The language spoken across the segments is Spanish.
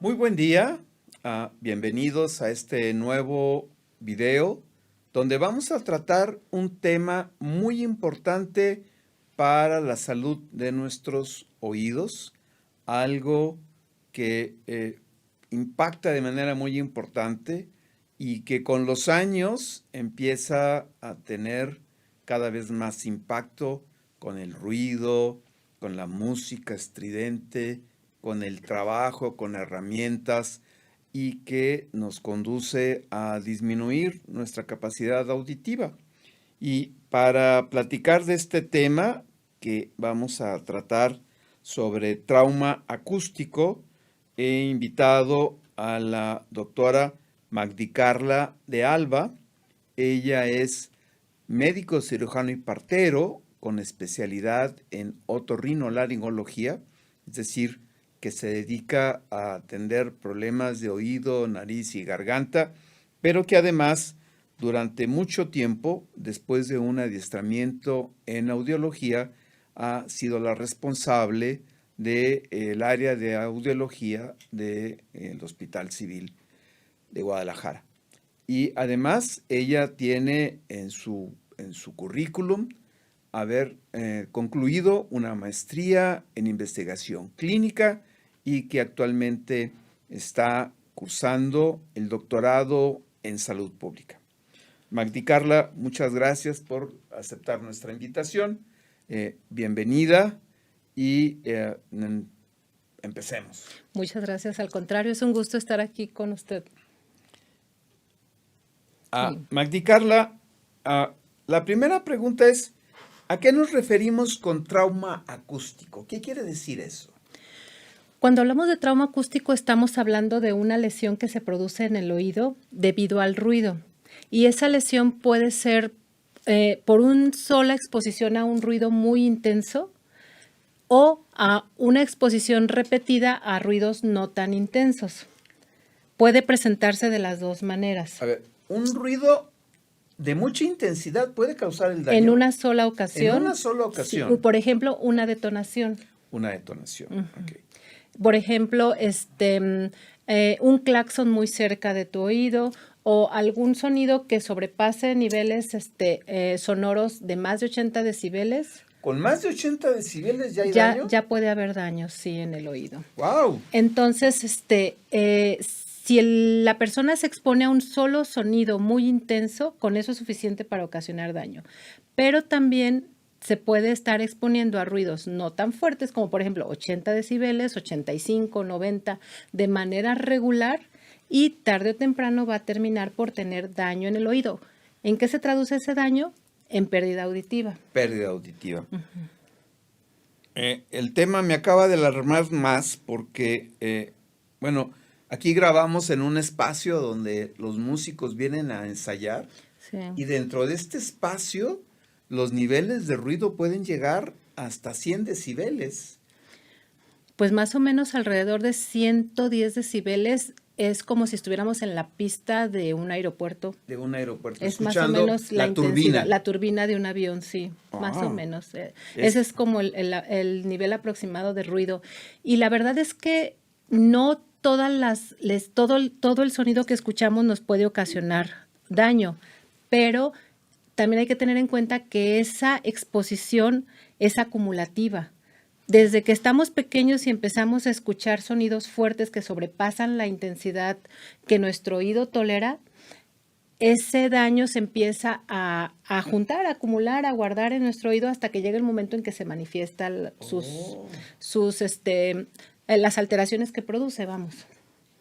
Muy buen día, bienvenidos a este nuevo video donde vamos a tratar un tema muy importante para la salud de nuestros oídos, algo que impacta de manera muy importante y que con los años empieza a tener cada vez más impacto con el ruido, con la música estridente, con el trabajo, con herramientas y que nos conduce a disminuir nuestra capacidad auditiva. Y para platicar de este tema que vamos a tratar sobre trauma acústico, he invitado a la doctora Magdi Carla de Alba. Ella es médico cirujano y partero con especialidad en otorrinolaringología, es decir, que se dedica a atender problemas de oído, nariz y garganta, pero que además durante mucho tiempo, después de un adiestramiento en audiología, ha sido la responsable del área de audiología del Hospital Civil de Guadalajara. Y además ella tiene en su currículum haber concluido una maestría en investigación clínica y que actualmente está cursando el doctorado en salud pública. Magdi Carla, muchas gracias por aceptar nuestra invitación. Bienvenida y empecemos. Muchas gracias, al contrario, es un gusto estar aquí con usted. Magdi Carla, la primera pregunta es, ¿a qué nos referimos con trauma acústico? ¿Qué quiere decir eso? Cuando hablamos de trauma acústico estamos hablando de una lesión que se produce en el oído debido al ruido. Y esa lesión puede ser por una sola exposición a un ruido muy intenso o a una exposición repetida a ruidos no tan intensos. Puede presentarse de las dos maneras. A ver, un ruido de mucha intensidad puede causar el daño. En una sola ocasión. En una sola ocasión. Sí, por ejemplo, una detonación. Una detonación, ok. Por ejemplo, un claxon muy cerca de tu oído o algún sonido que sobrepase niveles sonoros de más de 80 decibeles. ¿Con más de 80 decibeles ya hay daño? Ya puede haber daño, sí, en el oído. ¡Wow! Entonces, si la persona se expone a un solo sonido muy intenso, con eso es suficiente para ocasionar daño. Pero también se puede estar exponiendo a ruidos no tan fuertes como, por ejemplo, 80 decibeles, 85, 90, de manera regular y tarde o temprano va a terminar por tener daño en el oído. ¿En qué se traduce ese daño? En pérdida auditiva. Pérdida auditiva. El tema me acaba de alarmar más porque, aquí grabamos en un espacio donde los músicos vienen a ensayar. Sí. Y dentro de este espacio los niveles de ruido pueden llegar hasta 100 decibeles. Pues más o menos alrededor de 110 decibeles es como si estuviéramos en la pista de un aeropuerto. De un aeropuerto. Es más o menos la turbina. La turbina de un avión, sí, más o menos. Ese es como el nivel aproximado de ruido. Y la verdad es que no todo el sonido que escuchamos nos puede ocasionar daño, pero también hay que tener en cuenta que esa exposición es acumulativa. Desde que estamos pequeños y empezamos a escuchar sonidos fuertes que sobrepasan la intensidad que nuestro oído tolera, ese daño se empieza a juntar, a acumular, a guardar en nuestro oído hasta que llega el momento en que se manifiestan las alteraciones que produce, vamos.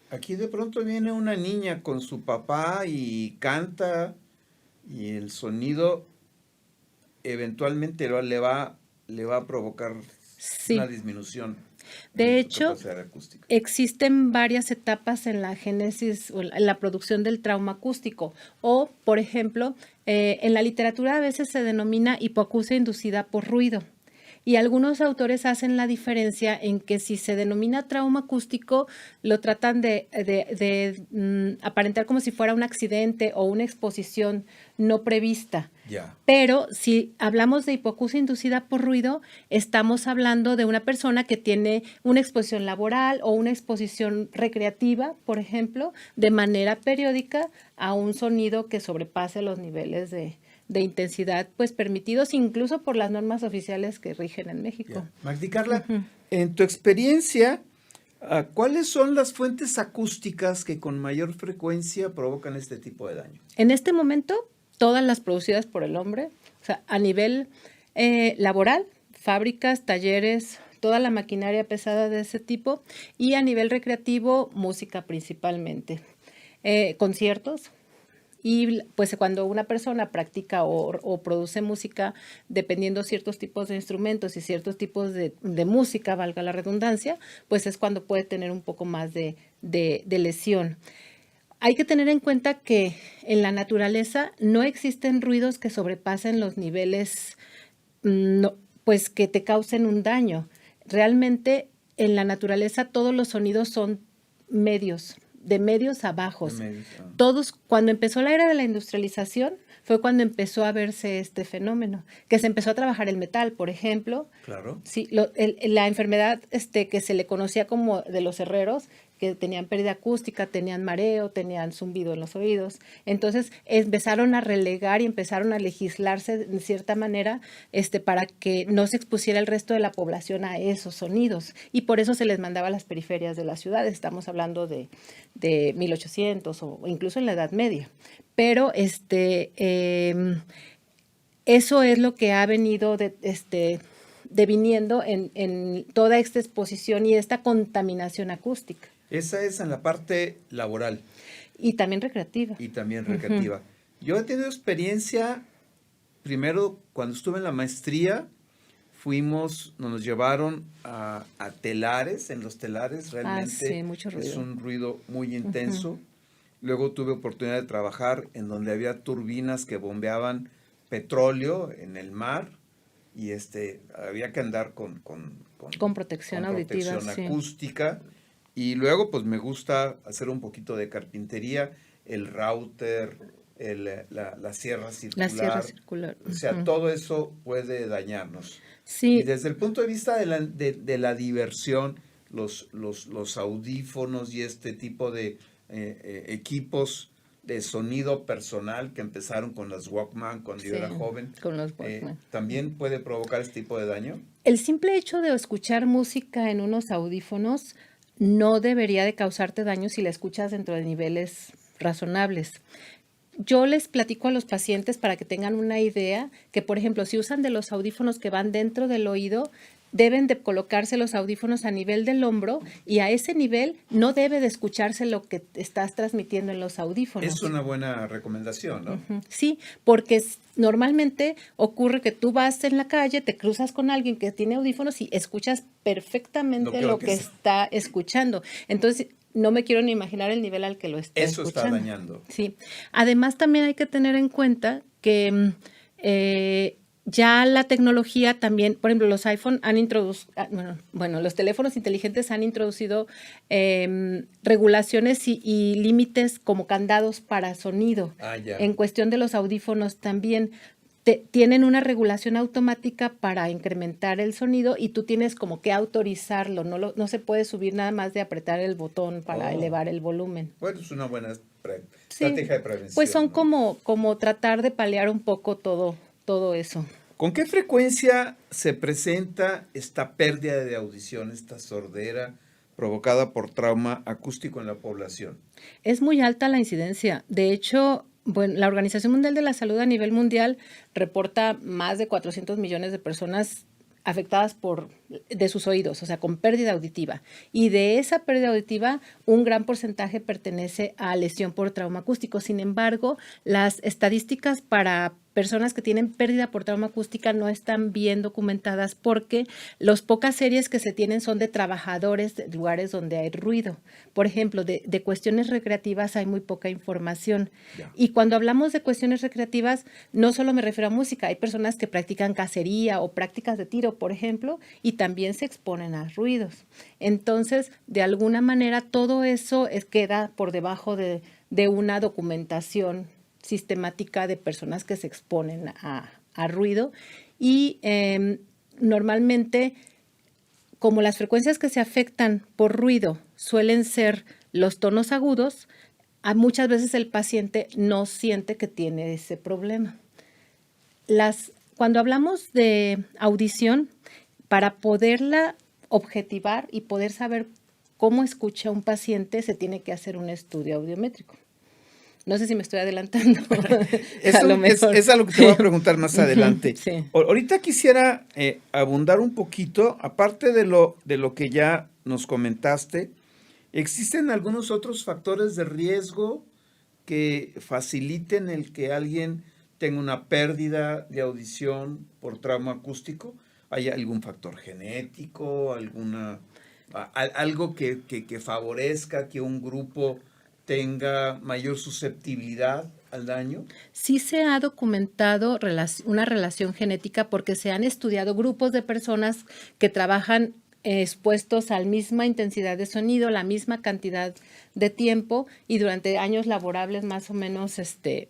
Aquí de pronto viene una niña con su papá y canta y el sonido eventualmente le va a provocar una disminución. De hecho, existen varias etapas en la génesis o en la producción del trauma acústico. O, por ejemplo, en la literatura a veces se denomina hipoacusia inducida por ruido. Y algunos autores hacen la diferencia en que si se denomina trauma acústico, lo tratan de aparentar como si fuera un accidente o una exposición no prevista. Yeah. Pero si hablamos de hipoacusia inducida por ruido, estamos hablando de una persona que tiene una exposición laboral o una exposición recreativa, por ejemplo, de manera periódica a un sonido que sobrepase los niveles de intensidad pues permitidos incluso por las normas oficiales que rigen en México. Yeah. Magdi Carla, en tu experiencia, ¿cuáles son las fuentes acústicas que con mayor frecuencia provocan este tipo de daño? En este momento, todas las producidas por el hombre, o sea, a nivel laboral, fábricas, talleres, toda la maquinaria pesada de ese tipo, y a nivel recreativo, música principalmente, conciertos. Y pues cuando una persona practica o produce música, dependiendo ciertos tipos de instrumentos y ciertos tipos de música, valga la redundancia, pues es cuando puede tener un poco más de lesión. Hay que tener en cuenta que en la naturaleza no existen ruidos que sobrepasen los niveles, pues que te causen un daño. Realmente en la naturaleza todos los sonidos son medios, de medios a bajos. Todos, cuando empezó la era de la industrialización, fue cuando empezó a verse este fenómeno, que se empezó a trabajar el metal, por ejemplo. Claro. Sí, la enfermedad que se le conocía como de los herreros, que tenían pérdida acústica, tenían mareo, tenían zumbido en los oídos. Entonces empezaron a relegar y empezaron a legislarse de cierta manera para que no se expusiera el resto de la población a esos sonidos. Y por eso se les mandaba a las periferias de las ciudades. Estamos hablando de 1800 o incluso en la Edad Media. Pero eso es lo que ha venido deviniendo en toda esta exposición y esta contaminación acústica. Esa es en la parte laboral. Y también recreativa. Y también recreativa. Yo he tenido experiencia, primero cuando estuve en la maestría, nos llevaron a telares. En los telares realmente mucho ruido. Es un ruido muy intenso. Luego tuve oportunidad de trabajar en donde había turbinas que bombeaban petróleo en el mar y había que andar con protección auditiva, protección acústica. Sí. Y luego pues me gusta hacer un poquito de carpintería, el router, la sierra circular. La sierra circular. O sea, todo eso puede dañarnos. Sí. Y desde el punto de vista de la diversión, los audífonos y este tipo de equipos de sonido personal que empezaron con las Walkman cuando yo era joven, con los Walkman. ¿También puede provocar este tipo de daño? El simple hecho de escuchar música en unos audífonos no debería de causarte daño si la escuchas dentro de niveles razonables. Yo les platico a los pacientes para que tengan una idea que, por ejemplo, si usan de los audífonos que van dentro del oído, deben de colocarse los audífonos a nivel del hombro y a ese nivel no debe de escucharse lo que estás transmitiendo en los audífonos. Es una buena recomendación, ¿no? Sí, porque normalmente ocurre que tú vas en la calle, te cruzas con alguien que tiene audífonos y escuchas perfectamente lo que está escuchando. Entonces, no me quiero ni imaginar el nivel al que lo está escuchando. Eso está dañando. Sí. Además, también hay que tener en cuenta que ya la tecnología también, por ejemplo, los iPhone han introducido, los teléfonos inteligentes han introducido regulaciones y límites como candados para sonido. En cuestión de los audífonos también tienen una regulación automática para incrementar el sonido y tú tienes como que autorizarlo, no se puede subir nada más de apretar el botón para elevar el volumen. Bueno, es una buena estrategia de prevención. Pues son como tratar de paliar un poco todo eso. ¿Con qué frecuencia se presenta esta pérdida de audición, esta sordera provocada por trauma acústico en la población? Es muy alta la incidencia. De hecho, la Organización Mundial de la Salud a nivel mundial reporta más de 400 millones de personas afectadas de sus oídos, o sea, con pérdida auditiva. Y de esa pérdida auditiva, un gran porcentaje pertenece a lesión por trauma acústico. Sin embargo, las estadísticas para personas que tienen pérdida por trauma acústica no están bien documentadas porque las pocas series que se tienen son de trabajadores de lugares donde hay ruido. Por ejemplo, de cuestiones recreativas hay muy poca información. Yeah. Y cuando hablamos de cuestiones recreativas, no solo me refiero a música, hay personas que practican cacería o prácticas de tiro, por ejemplo, y también se exponen a ruidos. Entonces, de alguna manera, todo eso queda por debajo de una documentación sistemática de personas que se exponen a ruido y normalmente, como las frecuencias que se afectan por ruido suelen ser los tonos agudos, muchas veces el paciente no siente que tiene ese problema. Cuando hablamos de audición, para poderla objetivar y poder saber cómo escucha un paciente, se tiene que hacer un estudio audiométrico. No sé si me estoy adelantando. Es algo que te voy a preguntar más adelante. Sí. Ahorita quisiera abundar un poquito, aparte de lo que ya nos comentaste, ¿existen algunos otros factores de riesgo que faciliten el que alguien tenga una pérdida de audición por trauma acústico? ¿Hay algún factor genético, algo que favorezca que un grupo tenga mayor susceptibilidad al daño? Sí se ha documentado una relación genética porque se han estudiado grupos de personas que trabajan expuestos a la misma intensidad de sonido, la misma cantidad de tiempo y durante años laborables más o menos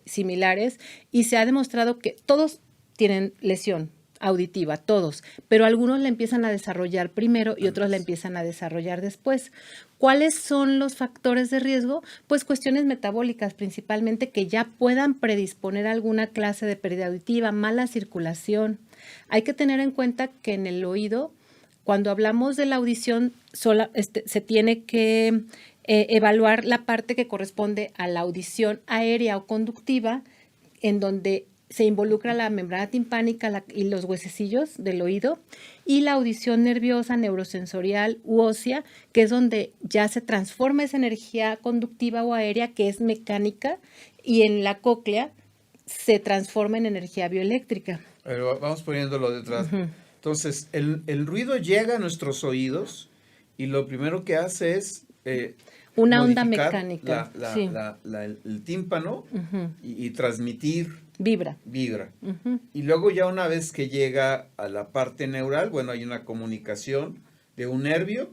similares, y se ha demostrado que todos tienen lesión auditiva, todos, pero algunos la empiezan a desarrollar primero y otros la empiezan a desarrollar después. ¿Cuáles son los factores de riesgo? Pues cuestiones metabólicas principalmente que ya puedan predisponer a alguna clase de pérdida auditiva, mala circulación. Hay que tener en cuenta que en el oído, cuando hablamos de la audición, se tiene que evaluar la parte que corresponde a la audición aérea o conductiva, en donde se involucra la membrana timpánica y los huesecillos del oído, y la audición nerviosa, neurosensorial u ósea, que es donde ya se transforma esa energía conductiva o aérea, que es mecánica, y en la cóclea se transforma en energía bioeléctrica. Pero vamos poniéndolo detrás. Entonces, el ruido llega a nuestros oídos y lo primero que hace es una onda mecánica. El tímpano y transmitir. Vibra. Y luego ya una vez que llega a la parte neural, bueno, hay una comunicación de un nervio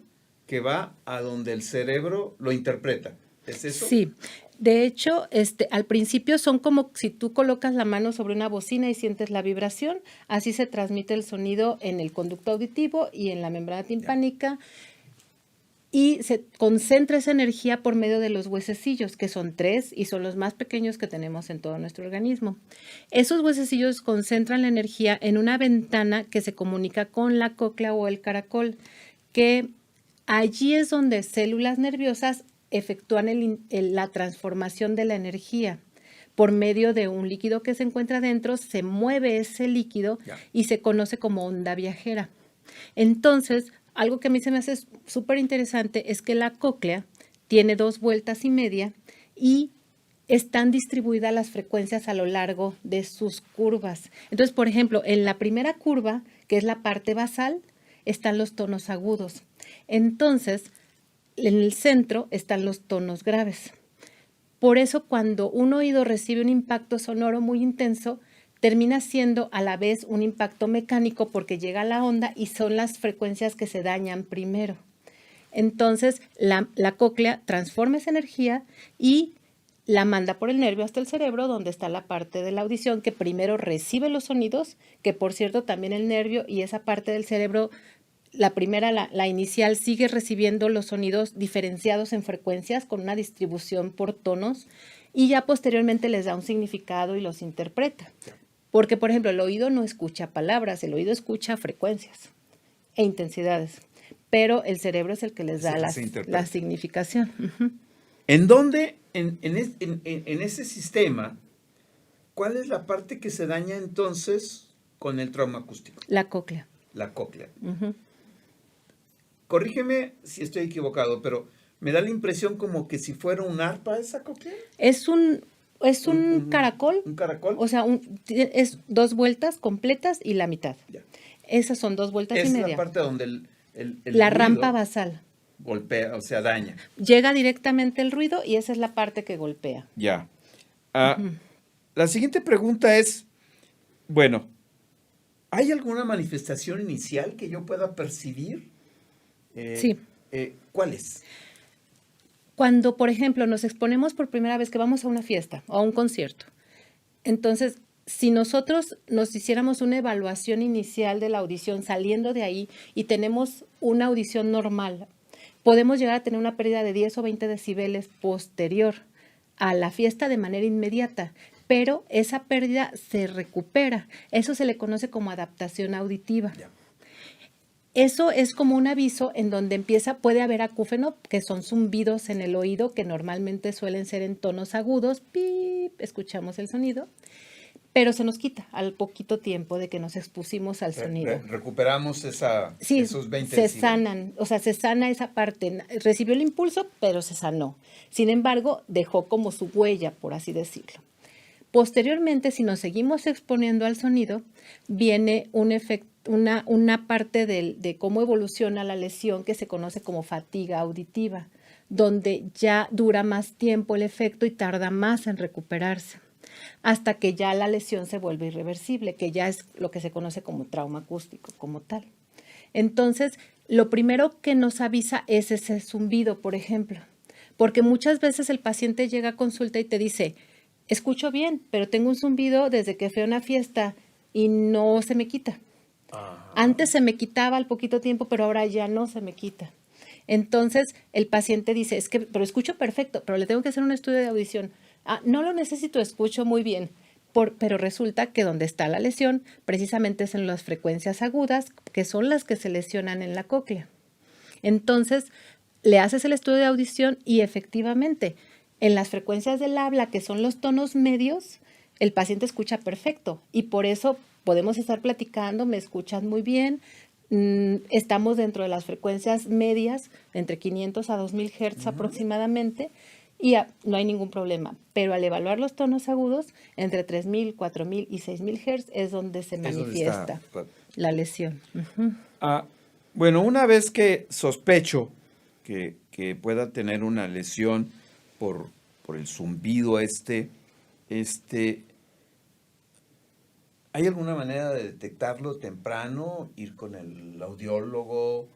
que va a donde el cerebro lo interpreta. ¿Es eso? Sí. De hecho, al principio son como si tú colocas la mano sobre una bocina y sientes la vibración, así se transmite el sonido en el conducto auditivo y en la membrana timpánica. Y se concentra esa energía por medio de los huesecillos, que son 3 y son los más pequeños que tenemos en todo nuestro organismo. Esos huesecillos concentran la energía en una ventana que se comunica con la cóclea o el caracol, que allí es donde células nerviosas efectúan la transformación de la energía. Por medio de un líquido que se encuentra dentro, se mueve ese líquido y se conoce como onda viajera. Entonces, algo que a mí se me hace súper interesante es que la cóclea tiene 2 vueltas y media y están distribuidas las frecuencias a lo largo de sus curvas. Entonces, por ejemplo, en la primera curva, que es la parte basal, están los tonos agudos. Entonces, en el centro están los tonos graves. Por eso, cuando un oído recibe un impacto sonoro muy intenso, termina siendo a la vez un impacto mecánico porque llega la onda y son las frecuencias que se dañan primero. Entonces, la cóclea transforma esa energía y la manda por el nervio hasta el cerebro, donde está la parte de la audición que primero recibe los sonidos, que por cierto también el nervio y esa parte del cerebro, la primera, la inicial, sigue recibiendo los sonidos diferenciados en frecuencias con una distribución por tonos y ya posteriormente les da un significado y los interpreta. Porque, por ejemplo, el oído no escucha palabras, el oído escucha frecuencias e intensidades, pero el cerebro es el que les da la significación. ¿En dónde, en ese sistema, cuál es la parte que se daña entonces con el trauma acústico? La cóclea. La cóclea. Corrígeme si estoy equivocado, pero me da la impresión como que si fuera un arpa esa cóclea. Es un caracol. ¿Un caracol? O sea, es 2 vueltas completas y la mitad. Ya. Esas son 2 vueltas y media. Es la parte donde la rampa basal golpea, o sea, daña. Llega directamente el ruido y esa es la parte que golpea. Ya. La siguiente pregunta es, bueno, ¿hay alguna manifestación inicial que yo pueda percibir? Sí. ¿Cuál es? Cuando, por ejemplo, nos exponemos por primera vez que vamos a una fiesta o a un concierto, entonces, si nosotros nos hiciéramos una evaluación inicial de la audición saliendo de ahí y tenemos una audición normal, podemos llegar a tener una pérdida de 10 o 20 decibeles posterior a la fiesta de manera inmediata, pero esa pérdida se recupera. Eso se le conoce como adaptación auditiva. Yeah. Eso es como un aviso en donde puede haber acúfeno, que son zumbidos en el oído, que normalmente suelen ser en tonos agudos, pip, escuchamos el sonido, pero se nos quita al poquito tiempo de que nos expusimos al sonido. Recuperamos esos 20 se sanan, o sea, se sana esa parte. Recibió el impulso, pero se sanó. Sin embargo, dejó como su huella, por así decirlo. Posteriormente, si nos seguimos exponiendo al sonido, viene un efecto, una parte de cómo evoluciona la lesión que se conoce como fatiga auditiva, donde ya dura más tiempo el efecto y tarda más en recuperarse, hasta que ya la lesión se vuelve irreversible, que ya es lo que se conoce como trauma acústico, como tal. Entonces, lo primero que nos avisa es ese zumbido, por ejemplo, porque muchas veces el paciente llega a consulta y te dice, escucho bien, pero tengo un zumbido desde que fui a una fiesta y no se me quita. Antes se me quitaba al poquito tiempo, pero ahora ya no se me quita. Entonces, el paciente dice, pero escucho perfecto, pero le tengo que hacer un estudio de audición. No lo necesito, escucho muy bien. Pero resulta que donde está la lesión, precisamente es en las frecuencias agudas, que son las que se lesionan en la cóclea. Entonces, le haces el estudio de audición y efectivamente, en las frecuencias del habla, que son los tonos medios, el paciente escucha perfecto y por eso podemos estar platicando, me escuchan muy bien, estamos dentro de las frecuencias medias, entre 500 a 2000 Hz aproximadamente, y no hay ningún problema. Pero al evaluar los tonos agudos, entre 3000, 4000 y 6000 Hz es donde se manifiesta la lesión. Bueno, una vez que sospecho que pueda tener una lesión por el zumbido ¿hay alguna manera de detectarlo temprano? ¿Ir con el audiólogo?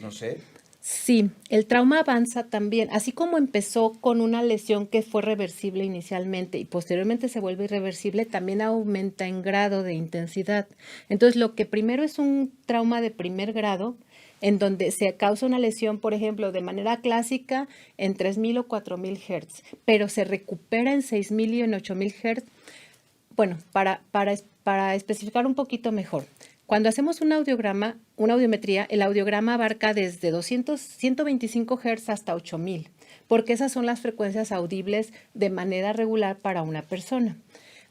No sé. Sí, el trauma avanza también, así como empezó con una lesión que fue reversible inicialmente y posteriormente se vuelve irreversible, también aumenta en grado de intensidad. Entonces, lo que primero es un trauma de primer grado, en donde se causa una lesión, por ejemplo, de manera clásica en 3000 o 4000 Hz, pero se recupera en 6000 y en 8000 Hz. Bueno, para especificar un poquito mejor, cuando hacemos un audiograma, una audiometría, el audiograma abarca desde 125 Hz hasta 8000, porque esas son las frecuencias audibles de manera regular para una persona.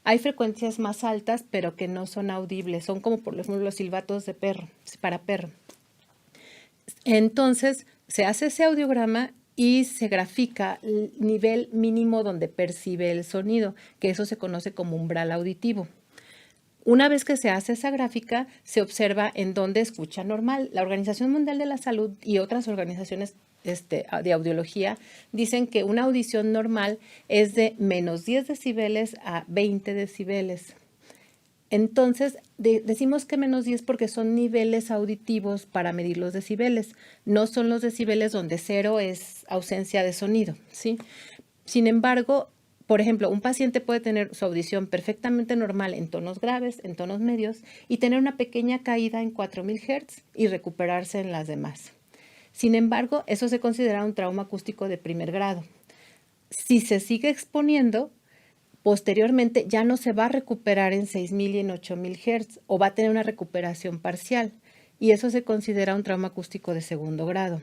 Hay frecuencias más altas, pero que no son audibles, son como por ejemplo los silbatos de perro, para perro. Entonces, se hace ese audiograma y se grafica el nivel mínimo donde percibe el sonido, que eso se conoce como umbral auditivo. Una vez que se hace esa gráfica, se observa en dónde escucha normal. La Organización Mundial de la Salud y otras organizaciones de audiología dicen que una audición normal es de menos 10 decibeles a 20 decibeles. Entonces, decimos que menos 10 porque son niveles auditivos para medir los decibeles. No son los decibeles donde 0 es ausencia de sonido, ¿sí? Sin embargo, por ejemplo, un paciente puede tener su audición perfectamente normal en tonos graves, en tonos medios, y tener una pequeña caída en 4000 Hz y recuperarse en las demás. Sin embargo, eso se considera un trauma acústico de primer grado. Si se sigue exponiendo, posteriormente ya no se va a recuperar en 6000 y en 8000 Hz o va a tener una recuperación parcial y eso se considera un trauma acústico de segundo grado.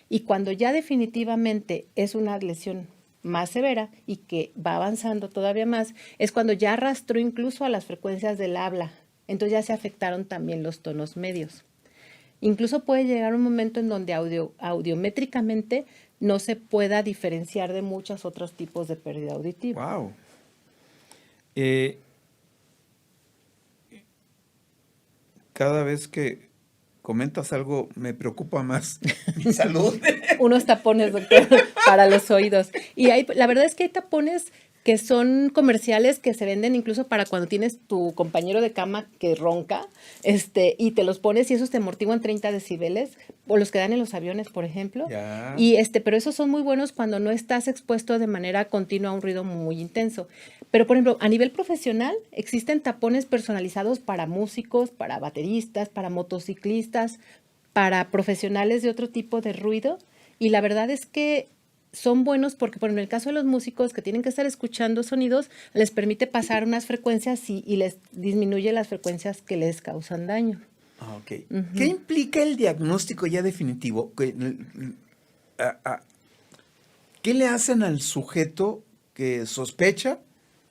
Y cuando ya definitivamente es una lesión más severa y que va avanzando todavía más, es cuando ya arrastró incluso a las frecuencias del habla. Entonces ya se afectaron también los tonos medios. Incluso puede llegar un momento en donde audiométricamente no se pueda diferenciar de muchos otros tipos de pérdida auditiva. ¡Wow! Cada vez que comentas algo me preocupa más mi salud. Unos tapones, doctor, para los oídos. Y la verdad es que hay tapones que son comerciales que se venden incluso para cuando tienes tu compañero de cama que ronca, y te los pones y esos te amortiguan 30 decibeles, o los que dan en los aviones, por ejemplo. Ya. Y pero esos son muy buenos cuando no estás expuesto de manera continua a un ruido muy intenso. Pero, por ejemplo, a nivel profesional, existen tapones personalizados para músicos, para bateristas, para motociclistas, para profesionales de otro tipo de ruido. Y la verdad es que son buenos porque, por ejemplo, en el caso de los músicos que tienen que estar escuchando sonidos, les permite pasar unas frecuencias y les disminuye las frecuencias que les causan daño. Ok. ¿Qué implica el diagnóstico ya definitivo? ¿Qué le hacen al sujeto que sospecha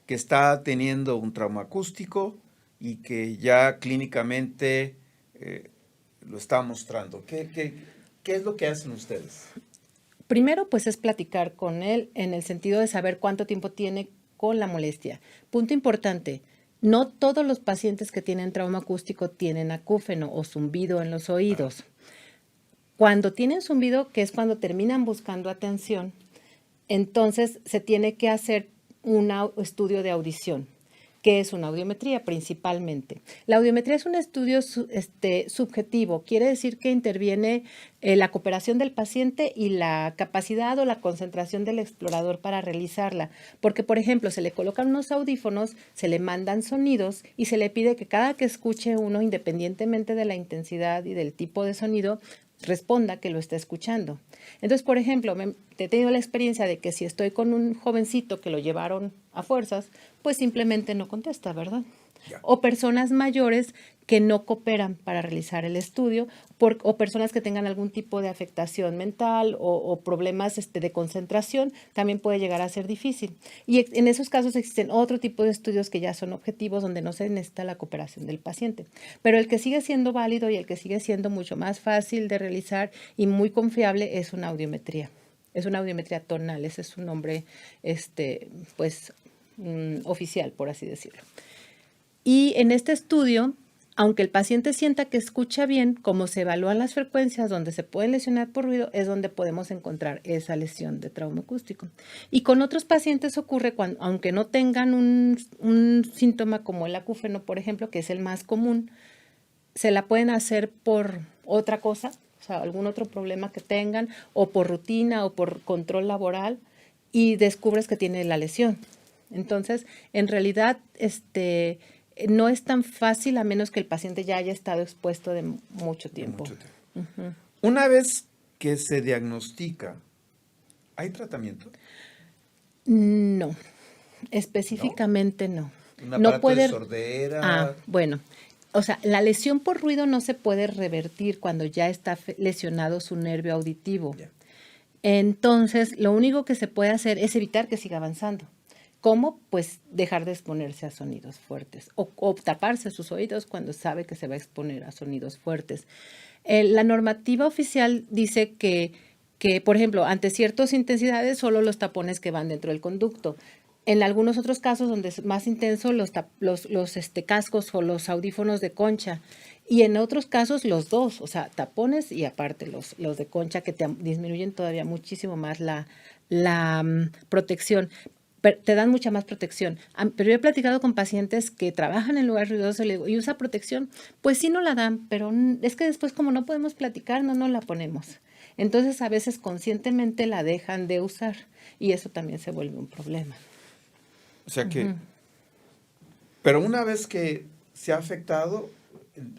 que está teniendo un trauma acústico y que ya clínicamente lo está mostrando? ¿Qué es lo que hacen ustedes? Primero, pues es platicar con él en el sentido de saber cuánto tiempo tiene con la molestia. Punto importante, no todos los pacientes que tienen trauma acústico tienen acúfeno o zumbido en los oídos. Cuando tienen zumbido, que es cuando terminan buscando atención, entonces se tiene que hacer un estudio de audición, que es una audiometría principalmente. La audiometría es un estudio subjetivo, quiere decir que interviene la cooperación del paciente y la capacidad o la concentración del explorador para realizarla. Porque, por ejemplo, se le colocan unos audífonos, se le mandan sonidos y se le pide que cada que escuche uno, independientemente de la intensidad y del tipo de sonido, responda que lo está escuchando. Entonces, por ejemplo, he tenido la experiencia de que si estoy con un jovencito que lo llevaron a fuerzas, pues simplemente no contesta, ¿verdad? Ya. O personas mayores que no cooperan para realizar el estudio, o personas que tengan algún tipo de afectación mental o problemas de concentración, también puede llegar a ser difícil. Y en esos casos existen otro tipo de estudios que ya son objetivos, donde no se necesita la cooperación del paciente. Pero el que sigue siendo válido y el que sigue siendo mucho más fácil de realizar y muy confiable es una audiometría. Es una audiometría tonal, ese es su nombre oficial, por así decirlo. Y en este estudio, aunque el paciente sienta que escucha bien, como se evalúan las frecuencias donde se pueden lesionar por ruido, es donde podemos encontrar esa lesión de trauma acústico. Y con otros pacientes ocurre cuando, aunque no tengan un síntoma como el acúfeno, por ejemplo, que es el más común, se la pueden hacer por otra cosa, o sea, algún otro problema que tengan, o por rutina o por control laboral, y descubres que tiene la lesión. Entonces, en realidad, no es tan fácil a menos que el paciente ya haya estado expuesto de mucho tiempo. Una vez que se diagnostica, ¿hay tratamiento? No, específicamente no. ¿Un aparato de sordera? Bueno, o sea, la lesión por ruido no se puede revertir cuando ya está lesionado su nervio auditivo. Yeah. Entonces, lo único que se puede hacer es evitar que siga avanzando. ¿Cómo? Pues dejar de exponerse a sonidos fuertes o taparse sus oídos cuando sabe que se va a exponer a sonidos fuertes. La normativa oficial dice que, por ejemplo, ante ciertas intensidades, solo los tapones que van dentro del conducto. En algunos otros casos donde es más intenso, los cascos o los audífonos de concha. Y en otros casos los dos, o sea, tapones y aparte los de concha, que te disminuyen todavía muchísimo más la protección. Te dan mucha más protección. Pero yo he platicado con pacientes que trabajan en lugares ruidosos y le digo, ¿y usa protección? Pues sí no la dan, pero es que después como no podemos platicar, no la ponemos. Entonces a veces conscientemente la dejan de usar y eso también se vuelve un problema. O sea que, pero una vez que se ha afectado,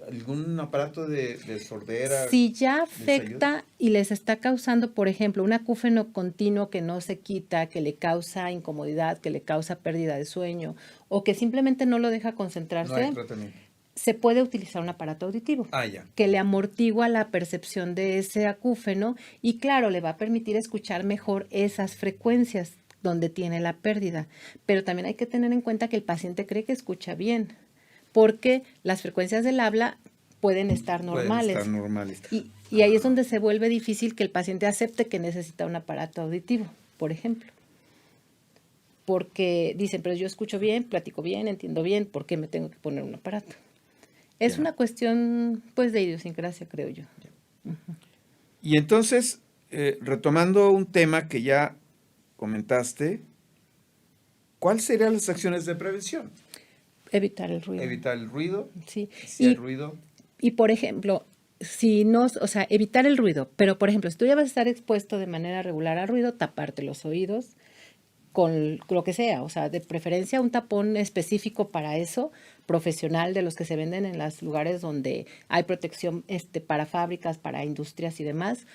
¿algún aparato de sordera? Si ya afecta y les está causando, por ejemplo, un acúfeno continuo que no se quita, que le causa incomodidad, que le causa pérdida de sueño o que simplemente no lo deja concentrarse, no hay tratamiento. Se puede utilizar un aparato auditivo que le amortigua la percepción de ese acúfeno y claro, le va a permitir escuchar mejor esas frecuencias donde tiene la pérdida. Pero también hay que tener en cuenta que el paciente cree que escucha bien, porque las frecuencias del habla pueden estar normales. Y ahí es donde se vuelve difícil que el paciente acepte que necesita un aparato auditivo, por ejemplo. porque dicen, pero yo escucho bien, platico bien, entiendo bien, ¿por qué me tengo que poner un aparato? Es una cuestión, pues, de idiosincrasia, creo yo. Y entonces, retomando un tema que ya comentaste, ¿cuáles serían las acciones de prevención? Evitar el ruido. Evitar el ruido. Sí. Si hay ruido. Y, por ejemplo, o sea, evitar el ruido, pero, por ejemplo, si tú ya vas a estar expuesto de manera regular al ruido, taparte los oídos con lo que sea, o sea, de preferencia un tapón específico para eso, profesional, de los que se venden en los lugares donde hay protección para fábricas, para industrias y demás,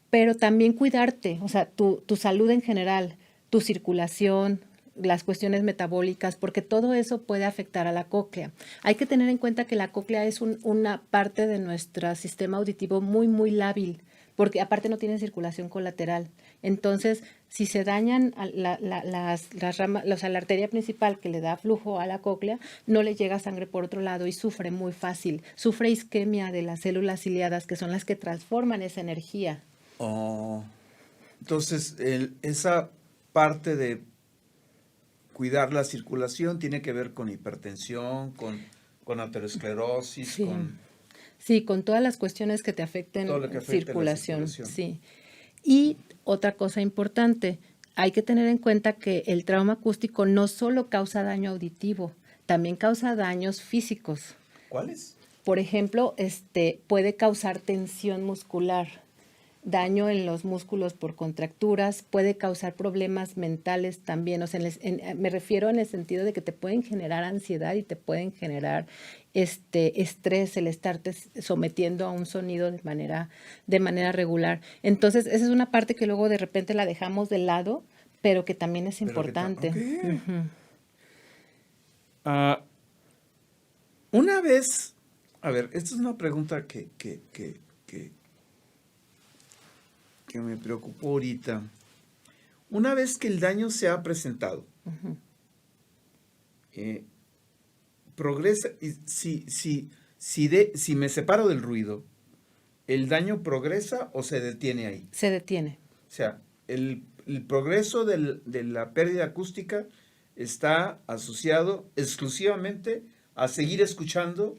pero también cuidarte, o sea, tu salud en general, tu circulación, las cuestiones metabólicas, porque todo eso puede afectar a la cóclea. Hay que tener en cuenta que la cóclea es una parte de nuestro sistema auditivo muy, muy lábil, porque aparte no tiene circulación colateral. Entonces, si se dañan las ramas, o sea, la arteria principal que le da flujo a la cóclea, no le llega sangre por otro lado y sufre muy fácil. Sufre isquemia de las células ciliadas, que son las que transforman esa energía. Oh. Entonces, esa parte de cuidar la circulación tiene que ver con hipertensión, con aterosclerosis, sí. Sí, con todas las cuestiones que te afecten circulación. Sí. Y otra cosa importante, hay que tener en cuenta que el trauma acústico no solo causa daño auditivo, también causa daños físicos. ¿Cuáles? Por ejemplo, puede causar tensión muscular, daño en los músculos por contracturas, puede causar problemas mentales también. O sea, me refiero en el sentido de que te pueden generar ansiedad y te pueden generar estrés, el estarte sometiendo a un sonido de manera regular. Entonces, esa es una parte que luego de repente la dejamos de lado, pero que también es importante. Una vez, a ver, esta es una pregunta que me preocupó ahorita. Una vez que el daño se ha presentado, progresa, si me separo del ruido, ¿el daño progresa o se detiene ahí? Se detiene. O sea, el progreso de la pérdida acústica está asociado exclusivamente a seguir escuchando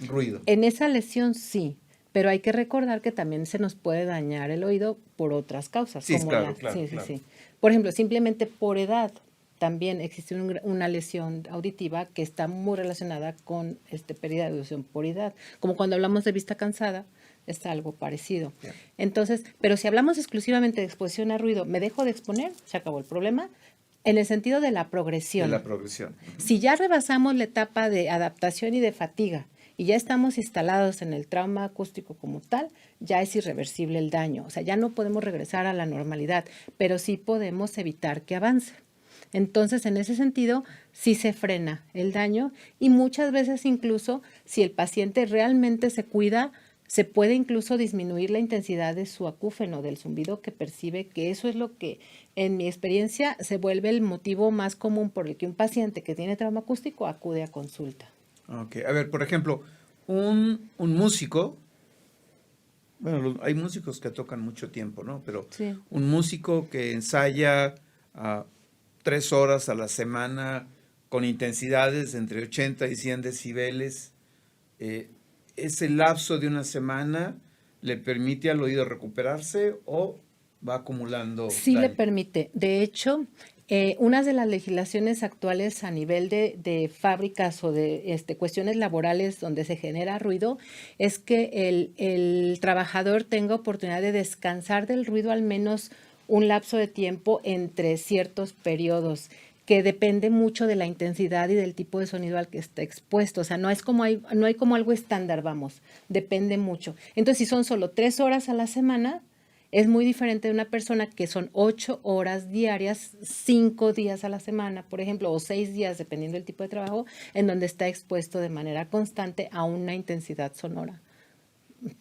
ruido. En esa lesión sí, pero hay que recordar que también se nos puede dañar el oído por otras causas. Sí, como claro. Por ejemplo, simplemente por edad también existe una lesión auditiva que está muy relacionada con pérdida de audición por edad. Como cuando hablamos de vista cansada, es algo parecido. Yeah. Entonces, pero si hablamos exclusivamente de exposición a ruido, ¿me dejo de exponer? Se acabó el problema. En el sentido de la progresión. De la progresión. Si ya rebasamos la etapa de adaptación y de fatiga, y ya estamos instalados en el trauma acústico como tal, ya es irreversible el daño. O sea, ya no podemos regresar a la normalidad, pero sí podemos evitar que avance. Entonces, en ese sentido, sí se frena el daño y muchas veces incluso, si el paciente realmente se cuida, se puede incluso disminuir la intensidad de su acúfeno, del zumbido que percibe, que eso es lo que, en mi experiencia, se vuelve el motivo más común por el que un paciente que tiene trauma acústico acude a consulta. Ok, a ver, por ejemplo, un músico, bueno, hay músicos que tocan mucho tiempo, ¿no? Pero sí. Un músico que ensaya 3 horas a la semana con intensidades entre 80 y 100 decibeles, ¿ese lapso de una semana le permite al oído recuperarse o va acumulando Sí daño? le permite. De hecho, una de las legislaciones actuales a nivel de fábricas o de cuestiones laborales donde se genera ruido es que el trabajador tenga oportunidad de descansar del ruido al menos un lapso de tiempo entre ciertos periodos, que depende mucho de la intensidad y del tipo de sonido al que está expuesto. O sea, no hay como algo estándar, vamos, depende mucho. Entonces, si son solo 3 horas a la semana, es muy diferente de una persona que son 8 horas diarias, 5 días a la semana, por ejemplo, o 6 días, dependiendo del tipo de trabajo, en donde está expuesto de manera constante a una intensidad sonora.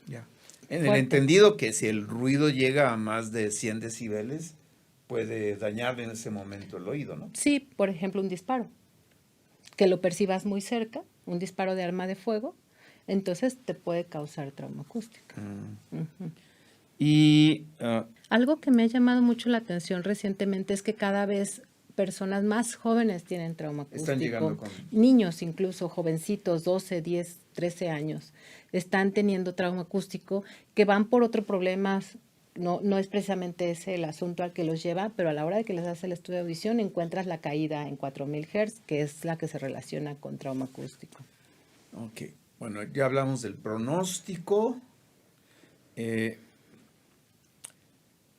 Ya. En el entendido que si el ruido llega a más de 100 decibeles, puede dañarle en ese momento el oído, ¿no? Sí, por ejemplo, un disparo, que lo percibas muy cerca, un disparo de arma de fuego, entonces te puede causar trauma acústico. Y algo que me ha llamado mucho la atención recientemente es que cada vez personas más jóvenes tienen trauma acústico. Están llegando con... Niños incluso, jovencitos, 12, 10, 13 años, están teniendo trauma acústico que van por otro problema. No es precisamente ese el asunto al que los lleva, pero a la hora de que les haces el estudio de audición encuentras la caída en 4000 Hz, que es la que se relaciona con trauma acústico. Ok, bueno, ya hablamos del pronóstico.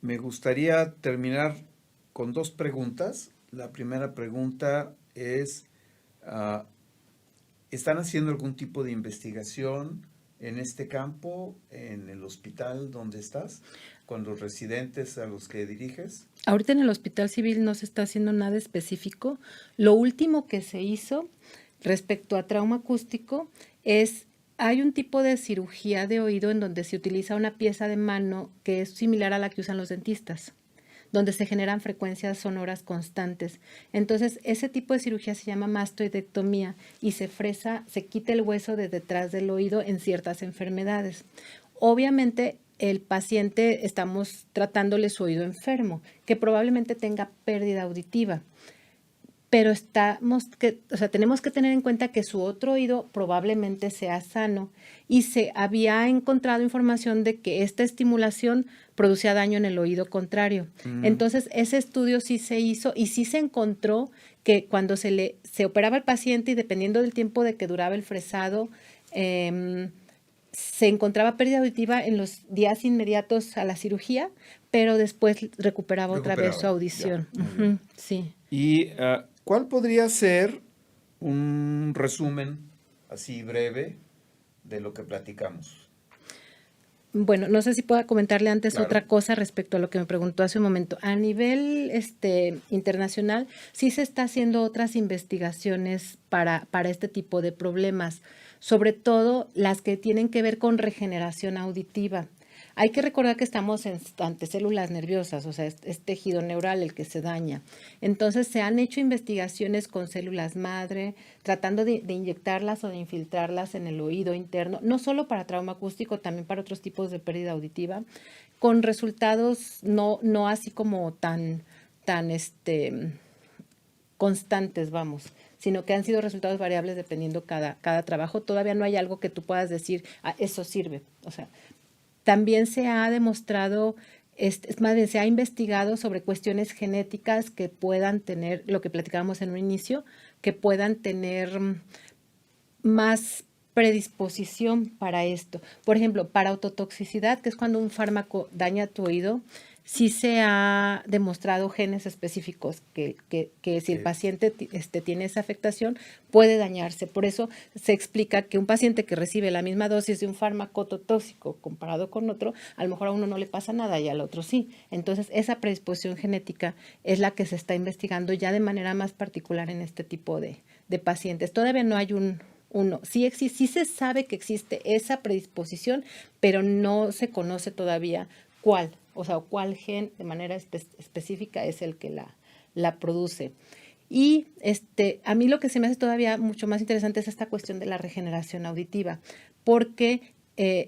Me gustaría terminar con 2 preguntas. La primera pregunta es, ¿están haciendo algún tipo de investigación en este campo, en el hospital donde estás, con los residentes a los que diriges? Ahorita en el Hospital Civil no se está haciendo nada específico. Lo último que se hizo respecto a trauma acústico hay un tipo de cirugía de oído en donde se utiliza una pieza de mano que es similar a la que usan los dentistas, donde se generan frecuencias sonoras constantes. Entonces, ese tipo de cirugía se llama mastoidectomía y se quita el hueso de detrás del oído en ciertas enfermedades. Obviamente, el paciente estamos tratándole su oído enfermo, que probablemente tenga pérdida auditiva. Pero tenemos que tener en cuenta que su otro oído probablemente sea sano y se había encontrado información de que esta estimulación producía daño en el oído contrario. Entonces, ese estudio sí se hizo y sí se encontró que cuando se operaba al paciente y dependiendo del tiempo de que duraba el fresado, se encontraba pérdida auditiva en los días inmediatos a la cirugía, pero después recuperaba otra vez su audición. Sí. Y ¿cuál podría ser un resumen así breve de lo que platicamos? Bueno, no sé si pueda comentarle antes Claro. otra cosa respecto a lo que me preguntó hace un momento. A nivel internacional, sí se está haciendo otras investigaciones para este tipo de problemas, sobre todo las que tienen que ver con regeneración auditiva. Hay que recordar que estamos ante células nerviosas, o sea, es tejido neural el que se daña. Entonces, se han hecho investigaciones con células madre, tratando de inyectarlas o de infiltrarlas en el oído interno, no solo para trauma acústico, también para otros tipos de pérdida auditiva, con resultados no así como tan constantes, sino que han sido resultados variables dependiendo cada trabajo. Todavía no hay algo que tú puedas decir, eso sirve, o sea, también se ha demostrado, más bien se ha investigado sobre cuestiones genéticas que puedan tener, lo que platicábamos en un inicio, que puedan tener más predisposición para esto. Por ejemplo, para ototoxicidad, que es cuando un fármaco daña tu oído, sí se ha demostrado genes específicos que si el paciente tiene esa afectación, puede dañarse. Por eso se explica que un paciente que recibe la misma dosis de un fármaco ototóxico comparado con otro, a lo mejor a uno no le pasa nada y al otro sí. Entonces, esa predisposición genética es la que se está investigando ya de manera más particular en este tipo de pacientes. Todavía no hay uno. Sí se sabe que existe esa predisposición, pero no se conoce todavía cuál gen de manera específica es el que la produce. Y a mí lo que se me hace todavía mucho más interesante es esta cuestión de la regeneración auditiva, porque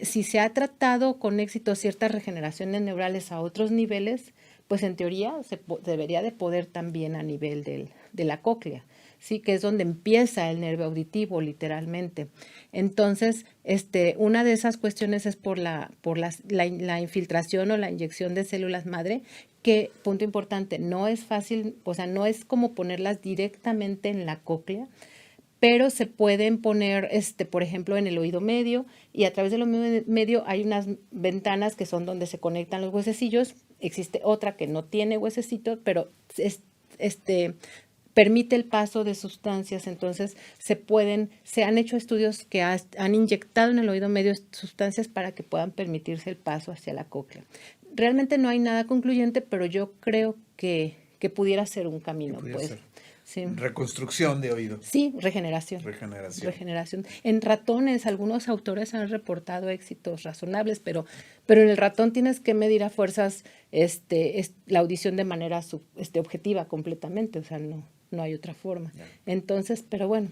si se ha tratado con éxito ciertas regeneraciones neurales a otros niveles, pues en teoría se debería de poder también a nivel de la cóclea, sí, que es donde empieza el nervio auditivo literalmente. Entonces, una de esas cuestiones es por la infiltración o la inyección de células madre, que, punto importante, no es fácil, o sea, no es como ponerlas directamente en la cóclea, pero se pueden poner, por ejemplo, en el oído medio, y a través del oído medio hay unas ventanas que son donde se conectan los huesecillos. Existe otra que no tiene huesecitos, pero permite el paso de sustancias. Entonces, se han hecho estudios que han inyectado en el oído medio sustancias para que puedan permitirse el paso hacia la cóclea. Realmente no hay nada concluyente, pero yo creo que pudiera ser un camino, pues. Sí. Reconstrucción de oído. Sí, regeneración. En ratones, algunos autores han reportado éxitos razonables, pero en el ratón tienes que medir a fuerzas la audición de manera objetiva completamente, o sea, no hay otra forma. Entonces, pero bueno,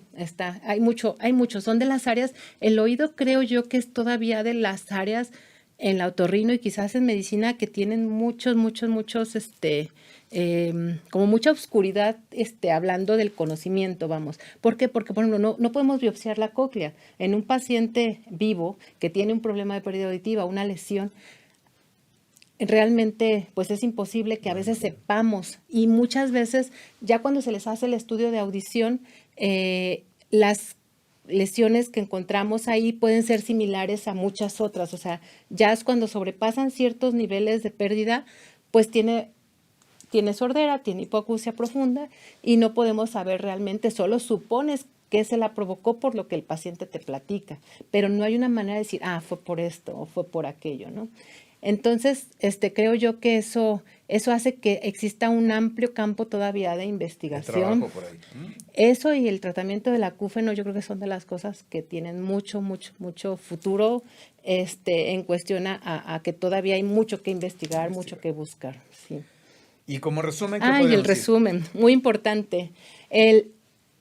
hay mucho, son de las áreas, el oído creo yo que es todavía de las áreas en la otorrino y quizás en medicina que tienen muchos, como mucha oscuridad, hablando del conocimiento, vamos. ¿Por qué? Porque, por ejemplo, no podemos biopsiar la cóclea. En un paciente vivo que tiene un problema de pérdida auditiva, una lesión, realmente pues es imposible que a veces sepamos, y muchas veces ya cuando se les hace el estudio de audición, las lesiones que encontramos ahí pueden ser similares a muchas otras, o sea, ya es cuando sobrepasan ciertos niveles de pérdida, pues tiene sordera, tiene hipoacusia profunda y no podemos saber realmente, solo supones que se la provocó por lo que el paciente te platica, pero no hay una manera de decir, fue por esto o fue por aquello, ¿no? Entonces, creo yo que eso hace que exista un amplio campo todavía de investigación. De trabajo por ahí. Eso y el tratamiento del acúfeno, yo creo que son de las cosas que tienen mucho futuro, en cuestión a que todavía hay mucho que investigar, mucho que buscar. Sí. Y como resumen, ¿qué y podemos el decir? resumen, muy importante.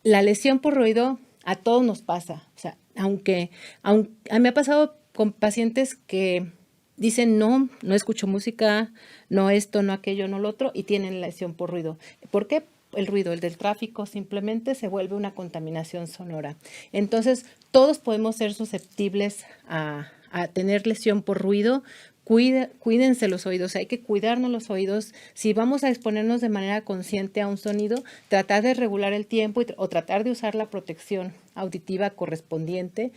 La lesión por ruido a todos nos pasa. O sea, aunque a mí me ha pasado con pacientes que dicen, no escucho música, no esto, no aquello, no lo otro, y tienen lesión por ruido. ¿Por qué? El ruido, el del tráfico, simplemente se vuelve una contaminación sonora. Entonces, todos podemos ser susceptibles a tener lesión por ruido. Cuídense los oídos, hay que cuidarnos los oídos. Si vamos a exponernos de manera consciente a un sonido, tratar de regular el tiempo o tratar de usar la protección auditiva correspondiente.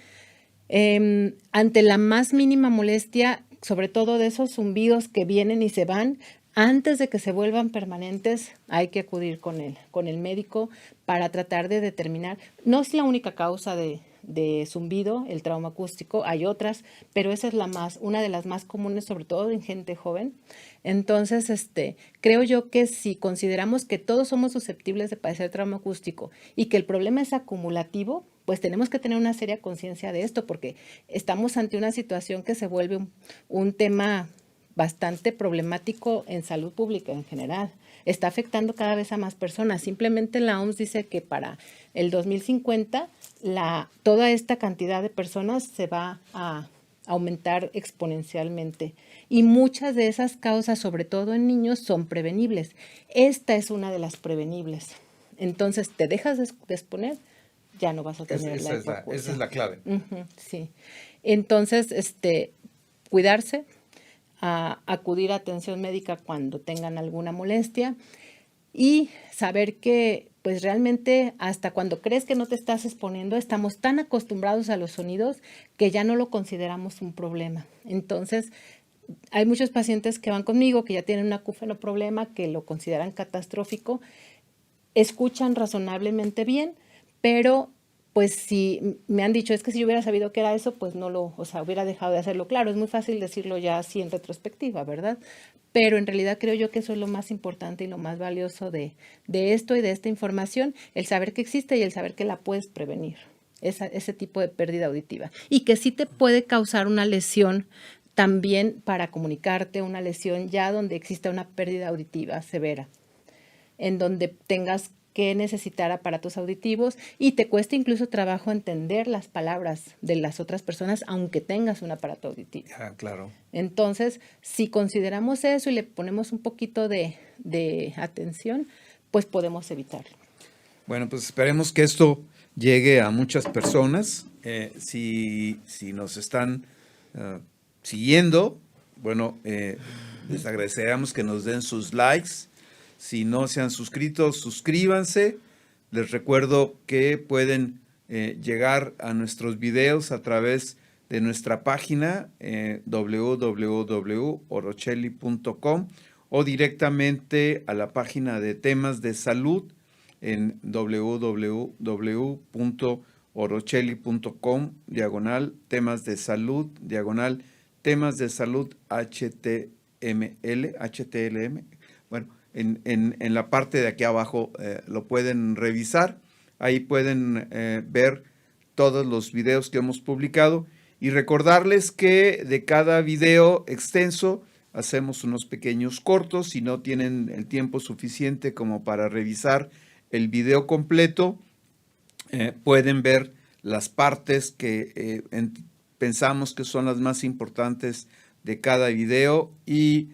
Ante la más mínima molestia, sobre todo de esos zumbidos que vienen y se van, antes de que se vuelvan permanentes, hay que acudir con el médico para tratar de determinar. No es la única causa de zumbido, el trauma acústico, hay otras, pero esa es una de las más comunes, sobre todo en gente joven. Entonces, creo yo que si consideramos que todos somos susceptibles de padecer trauma acústico y que el problema es acumulativo, pues tenemos que tener una seria conciencia de esto, porque estamos ante una situación que se vuelve un tema bastante problemático en salud pública en general. Está afectando cada vez a más personas. Simplemente la OMS dice que para el 2050 toda esta cantidad de personas se va a aumentar exponencialmente. Y muchas de esas causas, sobre todo en niños, son prevenibles. Esta es una de las prevenibles. Entonces, te dejas de exponer, ya no vas a tener la hipoacusia. Esa es la clave. Sí. Entonces, cuidarse, acudir a atención médica cuando tengan alguna molestia y saber que pues realmente hasta cuando crees que no te estás exponiendo, estamos tan acostumbrados a los sonidos que ya no lo consideramos un problema. Entonces, hay muchos pacientes que van conmigo que ya tienen un acúfeno problema, que lo consideran catastrófico, escuchan razonablemente bien, pero pues si me han dicho, es que si yo hubiera sabido que era eso, pues hubiera dejado de hacerlo. Claro, es muy fácil decirlo ya así en retrospectiva, ¿verdad? Pero en realidad creo yo que eso es lo más importante y lo más valioso de esto y de esta información, el saber que existe y el saber que la puedes prevenir, ese tipo de pérdida auditiva. Y que sí te puede causar una lesión también para comunicarte, una lesión ya donde exista una pérdida auditiva severa, en donde tengas que necesitar aparatos auditivos y te cuesta incluso trabajo entender las palabras de las otras personas, aunque tengas un aparato auditivo. Claro. Entonces, si consideramos eso y le ponemos un poquito de atención, pues podemos evitarlo. Bueno, pues esperemos que esto llegue a muchas personas. Si nos están siguiendo, bueno, les agradeceríamos que nos den sus likes. Si no se han suscrito, suscríbanse. Les recuerdo que pueden llegar a nuestros videos a través de nuestra página www.orochelli.com o directamente a la página de temas de salud en www.orochelli.com/temas de salud, temas de salud HTLM. Bueno, en la parte de aquí abajo lo pueden revisar. Ahí pueden ver todos los videos que hemos publicado y recordarles que de cada video extenso hacemos unos pequeños cortos. Si no tienen el tiempo suficiente como para revisar el video completo, pueden ver las partes que pensamos que son las más importantes de cada video y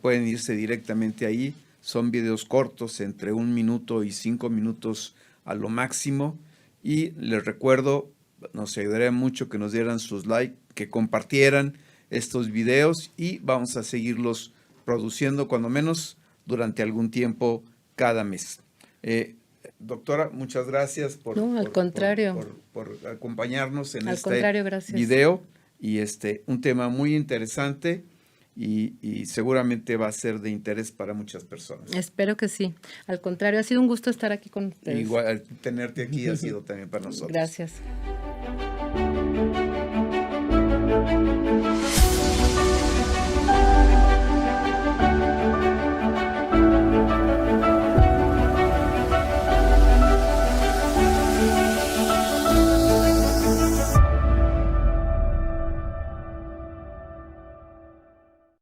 pueden irse directamente ahí. Son videos cortos, entre 1 minuto y 5 minutos a lo máximo. Y les recuerdo, nos ayudaría mucho que nos dieran sus likes, que compartieran estos videos y vamos a seguirlos produciendo cuando menos durante algún tiempo cada mes. Doctora, muchas gracias por acompañarnos en este video y un tema muy interesante y seguramente va a ser de interés para muchas personas. Espero que sí. Al contrario, ha sido un gusto estar aquí con ustedes. Igual tenerte aquí ha sido también para nosotros. Gracias.